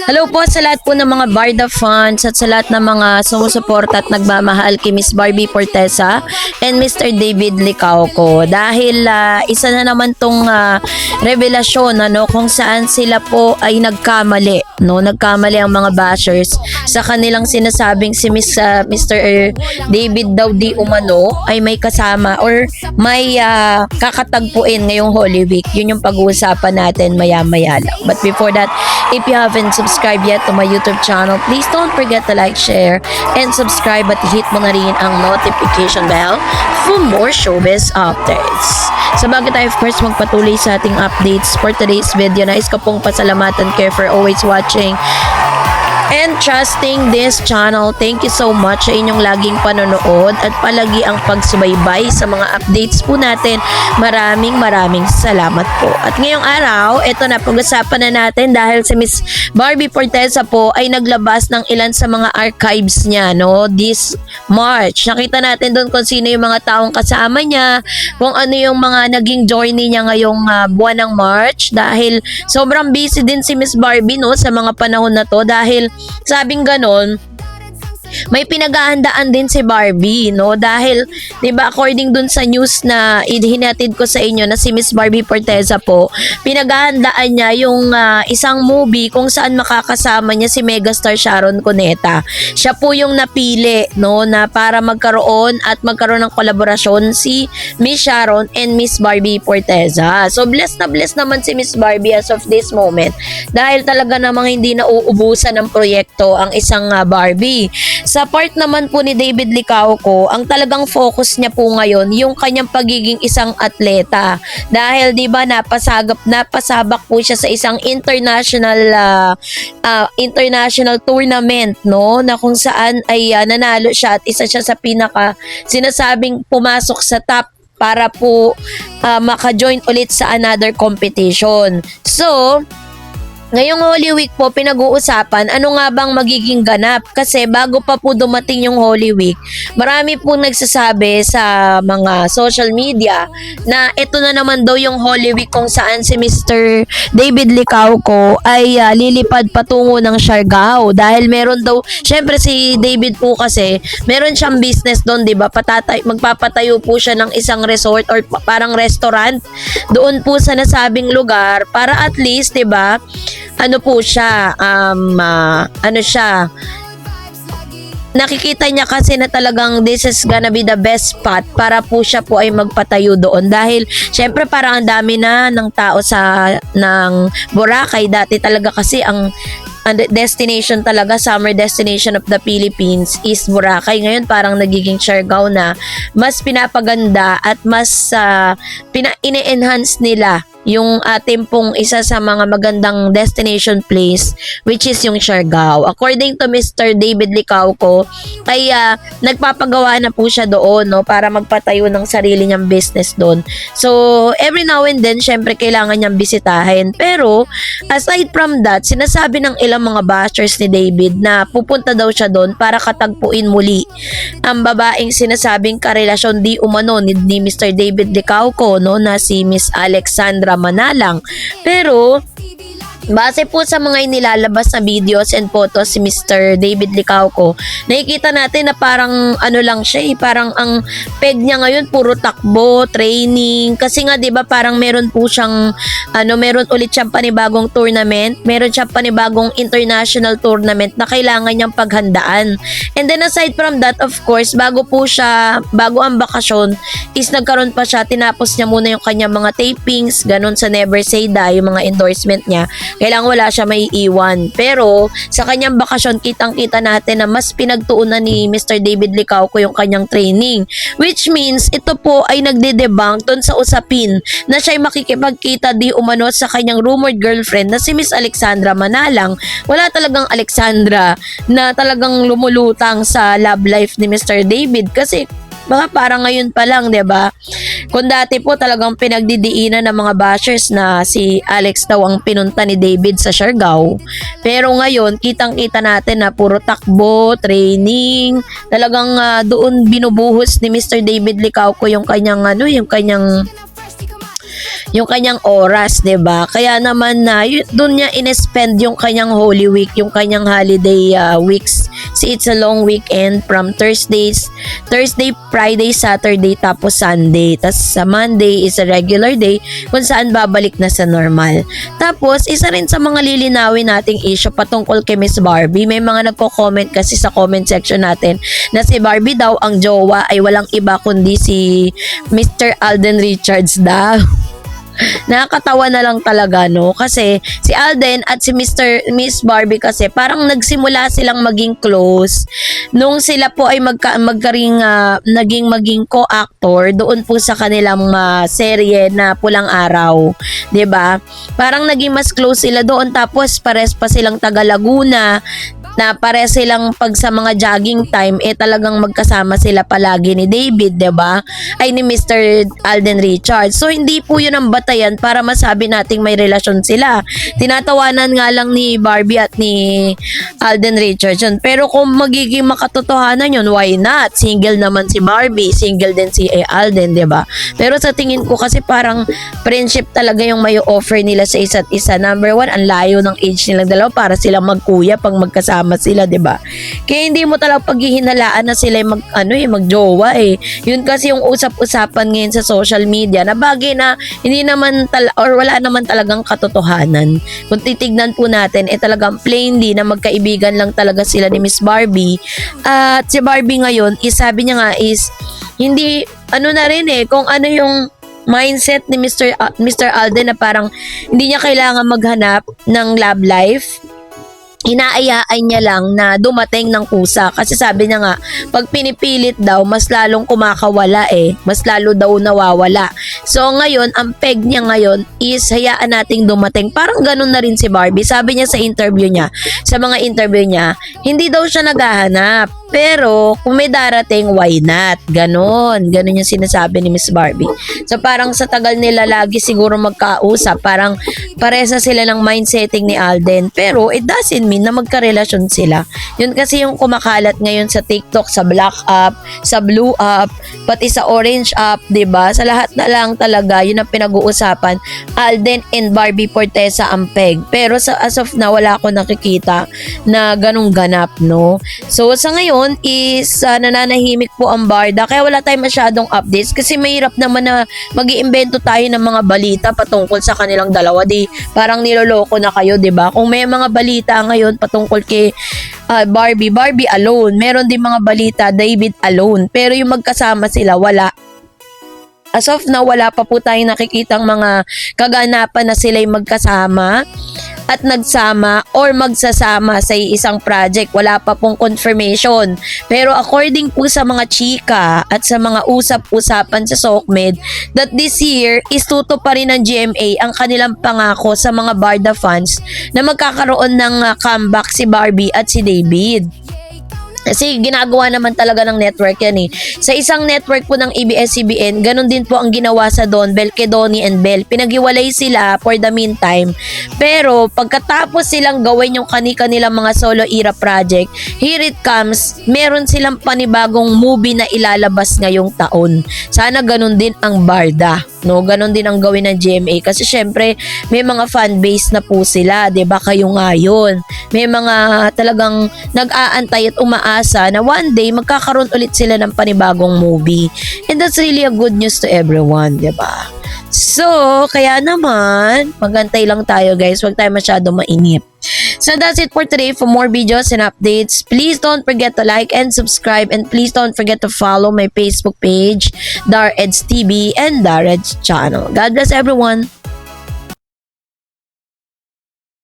Hello po sa lahat po ng mga Barda fans at sa lahat ng mga sumusuporta at nagmamahal kay Miss Barbie Fortesa and Mr. David Licauco. Dahil isa na naman tong revelasyon kung saan sila po ay nagkamali. Nagkamali ang mga bashers sa kanilang sinasabing si Mr. David daw di umano ay may kasama or may kakatagpuin ngayong Holy Week. Yun yung pag-uusapan natin maya-maya lang. But before that, if you haven't subscribed yet to my YouTube channel, please don't forget to like, share, and subscribe at hit mo na rin ang notification bell for more showbiz updates. So bago tayo of course magpatuloy sa ating updates for today's video, nais ko pong pasalamatan kayo for always watching and trusting this channel. Thank you so much sa inyong laging panonood at palagi ang pagsubaybay sa mga updates po natin. Maraming salamat po. At ngayong araw, ito na, pag-usapan na natin dahil si Miss Barbie Fortesa po ay naglabas ng ilan sa mga archives niya this March. Nakita natin doon kung sino yung mga taong kasama niya, kung ano yung mga naging journey niya ngayong buwan ng March dahil sobrang busy din si Miss Barbie sa mga panahon na to dahil sabing ganon, may pinaghahandaan din si Barbie, dahil 'di ba according dun sa news na hinatid ko sa inyo na si Miss Barbie Fortesa po, pinaghahandaan niya yung isang movie kung saan makakasama niya si megastar Sharon Cuneta. Siya po yung napili na para magkaroon ng kolaborasyon si Miss Sharon and Miss Barbie Fortesa. So blessed naman si Miss Barbie as of this moment dahil talaga namang hindi na uubusan ng proyekto ang isang Barbie. Sa part naman po ni David Licauco, ang talagang focus niya po ngayon yung kanyang pagiging isang atleta. Dahil 'di ba napasabak po siya sa isang international tournament na kung saan ay nanalo siya at isa siya sa pinaka sinasabing pumasok sa top para po maka-join ulit sa another competition. So ngayong Holy Week po, pinag-uusapan ano nga bang magiging ganap kasi bago pa po dumating yung Holy Week, marami pong nagsasabi sa mga social media na ito na naman daw yung Holy Week kung saan si Mr. David Licauco ay lilipad patungo ng Siargao dahil meron daw, syempre si David po kasi meron siyang business doon, di ba? Magpapatayo po siya ng isang resort or parang restaurant doon po sa nasabing lugar para at least, di ba, nakikita niya kasi na talagang this is gonna be the best spot para po siya po ay magpatayo doon dahil syempre parang ang dami na ng tao ng Boracay dati talaga kasi ang destination talaga, summer destination of the Philippines is Boracay. Ngayon parang nagiging Siargao na, mas pinapaganda at mas ine-enhance nila yung ating pong isa sa mga magandang destination place which is yung Siargao. According to Mr. David Licauco ay nagpapagawa na po siya doon para magpatayo ng sarili niyang business doon. So every now and then syempre kailangan niyang bisitahin, pero aside from that, sinasabi ng ilang mga bashers ni David na pupunta daw siya doon para katagpuin muli ang babaeng sinasabing karelasyon di umano ni Mr. David Licauco na si Miss Alexandra Manalang. Pero base po sa mga inilalabas na videos and photos si Mr. David Licauco, nakikita natin na parang lang siya parang ang peg niya ngayon puro takbo, training, kasi nga 'di ba parang meron po siyang meron ulit siyang panibagong tournament, meron siyang panibagong international tournament na kailangan niyang paghandaan. And then aside from that, of course, bago ang bakasyon is nagkaroon pa siya, tinapos niya muna yung kanyang mga tapings, ganun sa Never Say Die, yung mga endorsement niya. Kailangan wala siya may iwan. Pero sa kanyang bakasyon, kitang-kita natin na mas pinagtuunan ni Mr. David Licauco yung kanyang training. Which means, ito po ay nagde-debunk dun sa usapin na siya'y makikipagkita di umano sa kanyang rumored girlfriend na si Miss Alexandra Manalang. Wala talagang Alexandra na talagang lumulutang sa love life ni Mr. David kasi baka parang ngayon pa lang, 'di ba? Kung dati po talagang pinagdidiinan ng mga bashers na si Alex daw ang pinunta ni David sa Siargao. Pero ngayon, kitang-kita natin na puro takbo, training, talagang doon binubuhos ni Mr. David Licauco yung kanyang yung kanyang oras, 'di ba? Kaya naman na doon niya inespend yung kanyang Holy Week, yung kanyang holiday weeks. See, it's a long weekend from Thursday, Friday, Saturday, tapos Sunday. Tapos sa Monday is a regular day kung saan babalik na sa normal. Tapos, isa rin sa mga lilinawin nating issue patungkol kay Miss Barbie. May mga nagko-comment kasi sa comment section natin na si Barbie daw ang jowa ay walang iba kundi si Mr. Alden Richards daw. Nakakatawa na lang talaga, no? Kasi si Alden at si Miss Barbie kasi parang nagsimula silang maging close nung sila po ay naging co-actor doon po sa kanilang serye na Pulang Araw, 'di ba? Parang naging mas close sila doon, tapos pares pa silang taga Laguna, na pare silang pag sa mga jogging time talagang magkasama sila palagi ni David, 'di ba? Ay ni Mr. Alden Richards. So hindi po 'yun ang batayan para masabi nating may relasyon sila. Tinatawanan nga lang ni Barbie at ni Alden Richards yun. Pero kung magiging makatotohanan 'yun, why not? Single naman si Barbie, single din si Alden, 'di ba? Pero sa tingin ko kasi parang friendship talaga yung may offer nila sa isa't isa. Number one, ang layo ng age nilang dalawa para silang magkuya pag magkasama sila, 'di ba? Kaya hindi mo talaga paghihinalaan na sila magjowa eh. Yun kasi yung usap-usapan ngayon sa social media na bagay na hindi naman or wala naman talagang katotohanan. Kung titignan po natin talagang plainly na magkaibigan lang talaga sila ni Miss Barbie. At si Barbie ngayon, sabi niya nga is hindi na rin kung ano yung mindset ni Mr. Alden na parang hindi niya kailangan maghanap ng love life. Inaayaan niya lang na dumating ng kusa kasi sabi niya nga pag pinipilit daw mas lalong kumakawala mas lalo daw nawawala. So ngayon ang peg niya ngayon is hayaan nating dumating. Parang ganun na rin si Barbie. Sabi niya sa mga interview niya, hindi daw siya naghahanap. Pero, kung may darating, why not? Ganon yung sinasabi ni Miss Barbie. So, parang sa tagal nila lagi siguro magkausap. Parang paresa sila ng mindsetting ni Alden. Pero, it doesn't mean na magkarelasyon sila. Yun kasi yung kumakalat ngayon sa TikTok, sa Black app, sa Blue app, pati sa Orange app, 'di ba? Sa lahat na lang talaga, yun ang pinag-uusapan. Alden and Barbie Fortesa ang peg. Pero, as of now, wala ako nakikita na ganong ganap, no? So, sa ngayon, is nananahimik po ang Barda kaya wala tayong masyadong updates kasi mahirap naman na mag-iimbento tayo ng mga balita patungkol sa kanilang dalawa, di parang niloloko na kayo, di ba? Kung may mga balita ngayon patungkol kay Barbie alone, meron din mga balita David alone, pero yung magkasama sila wala. As of now, wala pa po tayong nakikitang mga kaganapan na sila'y magkasama at nagsama or magsasama sa isang project. Wala pa pong confirmation. Pero according po sa mga chika at sa mga usap-usapan sa SOCMED, that this year is tutuparin ng GMA ang kanilang pangako sa mga Barda fans na magkakaroon ng comeback si Barbie at si David. Kasi ginagawa naman talaga ng network yan Sa isang network po ng ABS-CBN, ganun din po ang ginawa sa Don Bell kay Donnie and Bell. Pinaghiwalay sila for the meantime. Pero pagkatapos silang gawin yung kanilang mga solo era project, here it comes, meron silang panibagong movie na ilalabas ngayong taon. Sana ganun din ang Barda. No, ganun din ang gawin ng GMA kasi syempre may mga fan base na po sila, 'di ba? Kayo nga 'yon. May mga talagang nag-aantay at umaasa na one day magkakaroon ulit sila ng panibagong movie. And that's really a good news to everyone, 'di ba? So, kaya naman, magantay lang tayo guys, huwag tayo masyado mainip. So that's it for today. For more videos and updates, please don't forget to like and subscribe, and please don't forget to follow my Facebook page, Dar Eds TV and Dar Eds channel. God bless everyone.